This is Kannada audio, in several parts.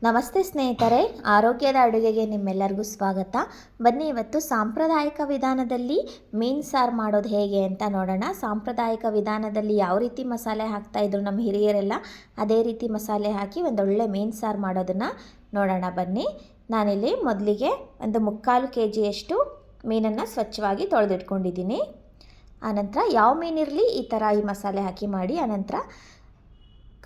ನಮಸ್ತೆ ಸ್ನೇಹಿತರೆ, ಆರೋಗ್ಯದ ಅಡುಗೆಗೆ ನಿಮ್ಮೆಲ್ಲರಿಗೂ ಸ್ವಾಗತ. ಬನ್ನಿ ಇವತ್ತು ಸಾಂಪ್ರದಾಯಿಕ ವಿಧಾನದಲ್ಲಿ ಮೀನು ಸಾರು ಮಾಡೋದು ಹೇಗೆ ಅಂತ ನೋಡೋಣ. ಸಾಂಪ್ರದಾಯಿಕ ವಿಧಾನದಲ್ಲಿ ಯಾವ ರೀತಿ ಮಸಾಲೆ ಹಾಕ್ತಾಯಿದ್ರು ನಮ್ಮ ಹಿರಿಯರೆಲ್ಲ, ಅದೇ ರೀತಿ ಮಸಾಲೆ ಹಾಕಿ ಒಂದೊಳ್ಳೆ ಮೀನು ಸಾರು ಮಾಡೋದನ್ನು ನೋಡೋಣ ಬನ್ನಿ. ನಾನಿಲ್ಲಿ ಮೊದಲಿಗೆ ಒಂದು 3/4 kg ಮೀನನ್ನು ಸ್ವಚ್ಛವಾಗಿ ತೊಳೆದಿಟ್ಕೊಂಡಿದ್ದೀನಿ. ಆನಂತರ ಯಾವ ಮೀನಿರಲಿ ಈ ಥರ ಈ ಮಸಾಲೆ ಹಾಕಿ ಮಾಡಿ. ಆನಂತರ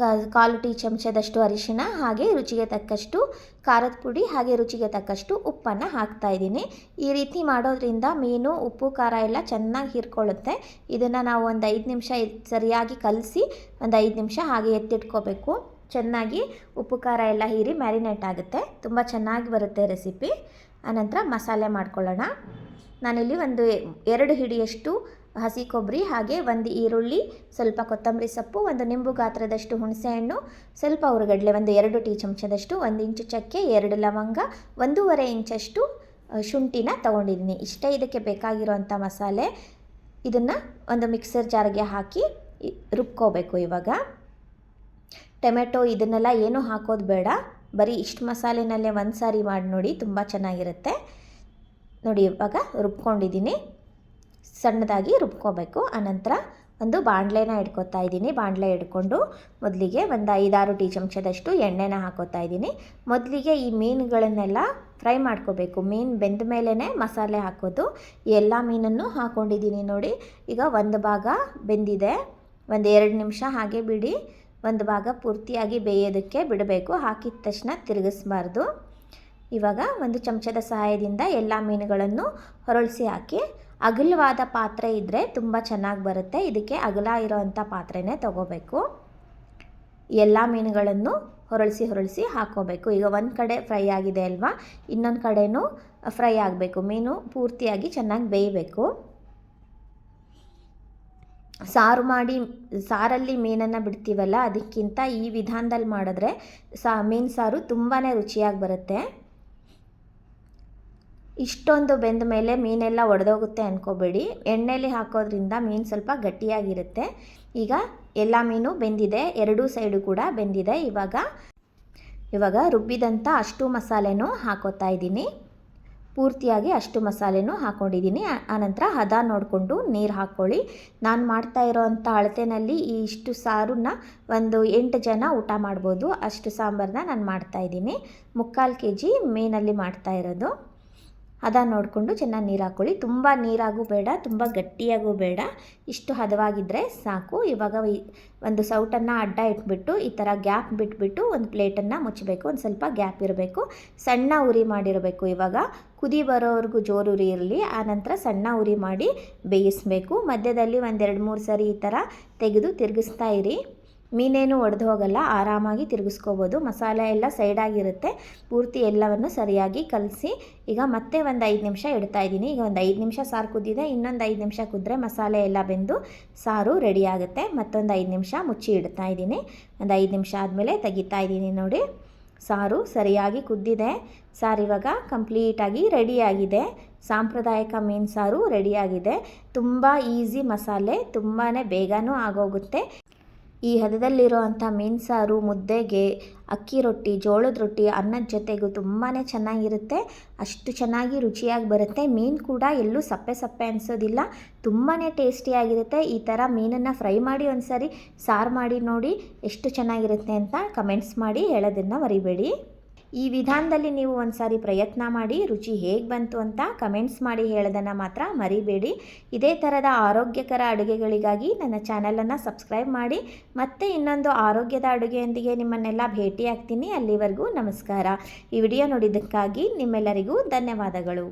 1/4 ಟೀ ಚಮಚದಷ್ಟು ಅರಿಶಿಣ, ಹಾಗೆ ರುಚಿಗೆ ತಕ್ಕಷ್ಟು ಖಾರದ ಪುಡಿ, ಹಾಗೆ ರುಚಿಗೆ ತಕ್ಕಷ್ಟು ಉಪ್ಪನ್ನು ಹಾಕ್ತಾಯಿದ್ದೀನಿ. ಈ ರೀತಿ ಮಾಡೋದ್ರಿಂದ ಮೀನು ಉಪ್ಪು ಖಾರ ಎಲ್ಲ ಚೆನ್ನಾಗಿ ಹೀರ್ಕೊಳ್ಳುತ್ತೆ. ಇದನ್ನು ನಾವು ಒಂದು 5 ನಿಮಿಷ ಸರಿಯಾಗಿ ಕಲಸಿ ಒಂದು 5 ನಿಮಿಷ ಹಾಗೆ ಎತ್ತಿಟ್ಕೋಬೇಕು. ಚೆನ್ನಾಗಿ ಉಪ್ಪು ಖಾರ ಎಲ್ಲ ಹೀರಿ ಮ್ಯಾರಿನೇಟ್ ಆಗುತ್ತೆ, ತುಂಬ ಚೆನ್ನಾಗಿ ಬರುತ್ತೆ ರೆಸಿಪಿ. ಆನಂತರ ಮಸಾಲೆ ಮಾಡ್ಕೊಳ್ಳೋಣ. ನಾನಿಲ್ಲಿ ಒಂದು 2 ಹಿಡಿಯಷ್ಟು ಹಸಿ ಕೊಬ್ಬರಿ, ಹಾಗೆ 1 ಈರುಳ್ಳಿ, ಸ್ವಲ್ಪ ಕೊತ್ತಂಬರಿ ಸೊಪ್ಪು, 1 ನಿಂಬು ಗಾತ್ರದಷ್ಟು ಹುಣಸೆಹಣ್ಣು, ಸ್ವಲ್ಪ ಹುರಿಗಡಲೆ, 2 ಟೀ ಚಮಚದಷ್ಟು, 1 ಇಂಚು ಚಕ್ಕೆ, 2 ಲವಂಗ, 1.5 ಇಂಚಷ್ಟು ಶುಂಠಿನ ತೊಗೊಂಡಿದ್ದೀನಿ. ಇಷ್ಟೇ ಇದಕ್ಕೆ ಬೇಕಾಗಿರೋವಂಥ ಮಸಾಲೆ. ಇದನ್ನು ಒಂದು ಮಿಕ್ಸರ್ ಜಾರ್ಗೆ ಹಾಕಿ ರುಬ್ಕೋಬೇಕು. ಇವಾಗ ಟೊಮೆಟೊ ಇದನ್ನೆಲ್ಲ ಏನೂ ಹಾಕೋದು ಬೇಡ, ಬರೀ ಇಷ್ಟು ಮಸಾಲೆನಲ್ಲೇ ಒಂದು ಸಾರಿ ಮಾಡಿ ನೋಡಿ, ತುಂಬ ಚೆನ್ನಾಗಿರುತ್ತೆ ನೋಡಿ. ಇವಾಗ ರುಬ್ಕೊಂಡಿದ್ದೀನಿ, ಸಣ್ಣದಾಗಿ ರುಬ್ಕೋಬೇಕು. ಆನಂತರ ಒಂದು ಬಾಣಲೆನ ಇಟ್ಕೊತಾ ಇದ್ದೀನಿ. ಬಾಣಲೆ ಇಟ್ಕೊಂಡು ಮೊದಲಿಗೆ ಒಂದು 5-6 ಟೀ ಚಮಚದಷ್ಟು ಎಣ್ಣೆನ ಹಾಕೋತಾ ಇದ್ದೀನಿ. ಮೊದಲಿಗೆ ಈ ಮೀನುಗಳನ್ನೆಲ್ಲ ಫ್ರೈ ಮಾಡ್ಕೋಬೇಕು. ಮೀನು ಬೆಂದ ಮೇಲೇ ಮಸಾಲೆ ಹಾಕೋದು. ಎಲ್ಲ ಮೀನನ್ನು ಹಾಕ್ಕೊಂಡಿದ್ದೀನಿ ನೋಡಿ. ಈಗ ಒಂದು ಭಾಗ ಬೆಂದಿದೆ, ಒಂದು 2 ನಿಮಿಷ ಹಾಗೆ ಬಿಡಿ. ಒಂದು ಭಾಗ ಪೂರ್ತಿಯಾಗಿ ಬೇಯೋದಕ್ಕೆ ಬಿಡಬೇಕು. ಹಾಕಿದ ತಕ್ಷಣ ತಿರುಗಿಸ್ಬಾರ್ದು. ಇವಾಗ ಒಂದು ಚಮಚದ ಸಹಾಯದಿಂದ ಎಲ್ಲ ಮೀನುಗಳನ್ನು ಹೊರಳಿಸಿ ಹಾಕಿ. ಅಗಲವಾದ ಪಾತ್ರೆ ಇದ್ದರೆ ತುಂಬ ಚೆನ್ನಾಗಿ ಬರುತ್ತೆ. ಇದಕ್ಕೆ ಅಗಲ ಇರೋವಂಥ ಪಾತ್ರೆನೇ ತೊಗೋಬೇಕು. ಎಲ್ಲ ಮೀನುಗಳನ್ನು ಹೊರಳಿಸಿ ಹಾಕ್ಕೋಬೇಕು. ಈಗ ಒಂದು ಕಡೆ ಫ್ರೈ ಆಗಿದೆ ಅಲ್ವಾ, ಇನ್ನೊಂದು ಕಡೆನೂ ಫ್ರೈ ಆಗಬೇಕು. ಮೀನು ಪೂರ್ತಿಯಾಗಿ ಚೆನ್ನಾಗಿ ಬೇಯಬೇಕು. ಸಾರಲ್ಲಿ ಮೀನನ್ನು ಬಿಡ್ತೀವಲ್ಲ, ಅದಕ್ಕಿಂತ ಈ ವಿಧಾನದಲ್ಲಿ ಮಾಡಿದ್ರೆ ಮೀನು ಸಾರು ತುಂಬಾ ರುಚಿಯಾಗಿ ಬರುತ್ತೆ. ಇಷ್ಟೊಂದು ಬೆಂದ ಮೇಲೆ ಮೀನೆಲ್ಲ ಒಡೆದೋಗುತ್ತೆ ಅಂದ್ಕೋಬೇಡಿ. ಎಣ್ಣೆಲಿ ಹಾಕೋದ್ರಿಂದ ಮೀನು ಸ್ವಲ್ಪ ಗಟ್ಟಿಯಾಗಿರುತ್ತೆ. ಈಗ ಎಲ್ಲ ಮೀನು ಬೆಂದಿದೆ, 2 ಸೈಡು ಕೂಡ ಬೆಂದಿದೆ. ಇವಾಗ ರುಬ್ಬಿದಂಥ ಅಷ್ಟು ಮಸಾಲೆನೂ ಹಾಕೋತಾ ಇದ್ದೀನಿ. ಪೂರ್ತಿಯಾಗಿ ಅಷ್ಟು ಮಸಾಲೆನೂ ಹಾಕ್ಕೊಂಡಿದ್ದೀನಿ. ಆನಂತರ ಹದ ನೋಡಿಕೊಂಡು ನೀರು ಹಾಕ್ಕೊಳ್ಳಿ. ನಾನು ಮಾಡ್ತಾ ಇರೋವಂಥ ಅಳತೆನಲ್ಲಿ ಇಷ್ಟು ಸಾರನ್ನ ಒಂದು 8 ಜನ ಊಟ ಮಾಡ್ಬೋದು. ಅಷ್ಟು ಸಾಂಬಾರನ್ನ ನಾನು ಮಾಡ್ತಾಯಿದ್ದೀನಿ. 3/4 kg ಮೀನಲ್ಲಿ ಮಾಡ್ತಾ ಇರೋದು. ಹದ ನೋಡಿಕೊಂಡು ಚೆನ್ನಾಗಿ ನೀರು ಹಾಕ್ಕೊಳ್ಳಿ. ತುಂಬ ನೀರಾಗೂ ಬೇಡ, ತುಂಬ ಗಟ್ಟಿಯಾಗೂ ಬೇಡ, ಇಷ್ಟು ಹದವಾಗಿದ್ದರೆ ಸಾಕು. ಇವಾಗ ಒಂದು ಸೌಟನ್ನು ಅಡ್ಡ ಇಟ್ಬಿಟ್ಟು ಈ ಥರ ಗ್ಯಾಪ್ ಬಿಟ್ಬಿಟ್ಟು ಒಂದು ಪ್ಲೇಟನ್ನು ಮುಚ್ಚಬೇಕು. ಒಂದು ಸ್ವಲ್ಪ ಗ್ಯಾಪ್ ಇರಬೇಕು, ಸಣ್ಣ ಉರಿ ಮಾಡಿರಬೇಕು. ಇವಾಗ ಕುದಿ ಬರೋವರೆಗೂ ಜೋರು ಉರಿ ಇರಲಿ. ಆನಂತರ ಸಣ್ಣ ಉರಿ ಮಾಡಿ ಬೇಯಿಸಬೇಕು. ಮಧ್ಯದಲ್ಲಿ ಒಂದು 2-3 ಸರಿ ಈ ಥರ ತೆಗೆದು ತಿರುಗಿಸ್ತಾ ಇರಿ. ಮೀನೇನು ಒಡೆದು ಹೋಗಲ್ಲ, ಆರಾಮಾಗಿ ತಿರುಗಿಸ್ಕೋಬೋದು. ಮಸಾಲೆ ಎಲ್ಲ ಸೈಡಾಗಿರುತ್ತೆ. ಪೂರ್ತಿ ಎಲ್ಲವನ್ನು ಸರಿಯಾಗಿ ಕಲಸಿ ಈಗ ಮತ್ತೆ ಒಂದು 5 ನಿಮಿಷ ಇಡ್ತಾ ಇದ್ದೀನಿ. ಈಗ ಒಂದು 5 ನಿಮಿಷ ಸಾರು ಕುದ್ದಿದೆ, ಇನ್ನೊಂದು 5 ನಿಮಿಷ ಕುದ್ರೆ ಮಸಾಲೆ ಎಲ್ಲ ಬೆಂದು ಸಾರು ರೆಡಿ ಆಗುತ್ತೆ. ಮತ್ತೊಂದು 5 ನಿಮಿಷ ಮುಚ್ಚಿ ಇಡ್ತಾ ಇದ್ದೀನಿ. ಒಂದು 5 ನಿಮಿಷ ಆದಮೇಲೆ ತೆಗಿತಾ ಇದ್ದೀನಿ ನೋಡಿ. ಸಾರು ಸರಿಯಾಗಿ ಕುದ್ದಿದೆ. ಸಾರು ಇವಾಗ ಕಂಪ್ಲೀಟಾಗಿ ರೆಡಿಯಾಗಿದೆ. ಸಾಂಪ್ರದಾಯಿಕ ಮೀನು ಸಾರು ರೆಡಿಯಾಗಿದೆ. ತುಂಬ ಈಸಿ ಮಸಾಲೆ, ತುಂಬಾ ಬೇಗನೂ ಆಗೋಗುತ್ತೆ. ಈ ಹದದಲ್ಲಿರುವಂಥ ಮೀನು ಸಾರು ಮುದ್ದೆಗೆ, ಅಕ್ಕಿ ರೊಟ್ಟಿ, ಜೋಳದ ರೊಟ್ಟಿ, ಅನ್ನದ ಜೊತೆಗೂ ತುಂಬಾ ಚೆನ್ನಾಗಿರುತ್ತೆ. ಅಷ್ಟು ಚೆನ್ನಾಗಿ ರುಚಿಯಾಗಿ ಬರುತ್ತೆ. ಮೀನು ಕೂಡ ಎಲ್ಲೂ ಸಪ್ಪೆ ಅನಿಸೋದಿಲ್ಲ, ತುಂಬಾ ಟೇಸ್ಟಿಯಾಗಿರುತ್ತೆ. ಈ ಥರ ಮೀನನ್ನು ಫ್ರೈ ಮಾಡಿ ಒಂದು ಸಾರಿ ಸಾರು ಮಾಡಿ ನೋಡಿ, ಎಷ್ಟು ಚೆನ್ನಾಗಿರುತ್ತೆ ಅಂತ ಕಮೆಂಟ್ಸ್ ಮಾಡಿ ಹೇಳೋದನ್ನು ಮರಿಬೇಡಿ. ಈ ವಿಧಾನದಲ್ಲಿ ನೀವು ಒಂದು ಸಾರಿ ಪ್ರಯತ್ನ ಮಾಡಿ ರುಚಿ ಹೇಗೆ ಬಂತು ಅಂತ ಕಮೆಂಟ್ಸ್ ಮಾಡಿ ಹೇಳೋದನ್ನು ಮಾತ್ರ ಮರಿಬೇಡಿ. ಇದೇ ಥರದ ಆರೋಗ್ಯಕರ ಅಡುಗೆಗಳಿಗಾಗಿ ನನ್ನ ಚಾನಲನ್ನು ಸಬ್ಸ್ಕ್ರೈಬ್ ಮಾಡಿ. ಮತ್ತೆ ಇನ್ನೊಂದು ಆರೋಗ್ಯದ ಅಡುಗೆಯೊಂದಿಗೆ ನಿಮ್ಮನ್ನೆಲ್ಲ ಭೇಟಿಯಾಗ್ತೀನಿ. ಅಲ್ಲಿವರೆಗೂ ನಮಸ್ಕಾರ. ಈ ವಿಡಿಯೋ ನೋಡಿದ್ದಕ್ಕಾಗಿ ನಿಮ್ಮೆಲ್ಲರಿಗೂ ಧನ್ಯವಾದಗಳು.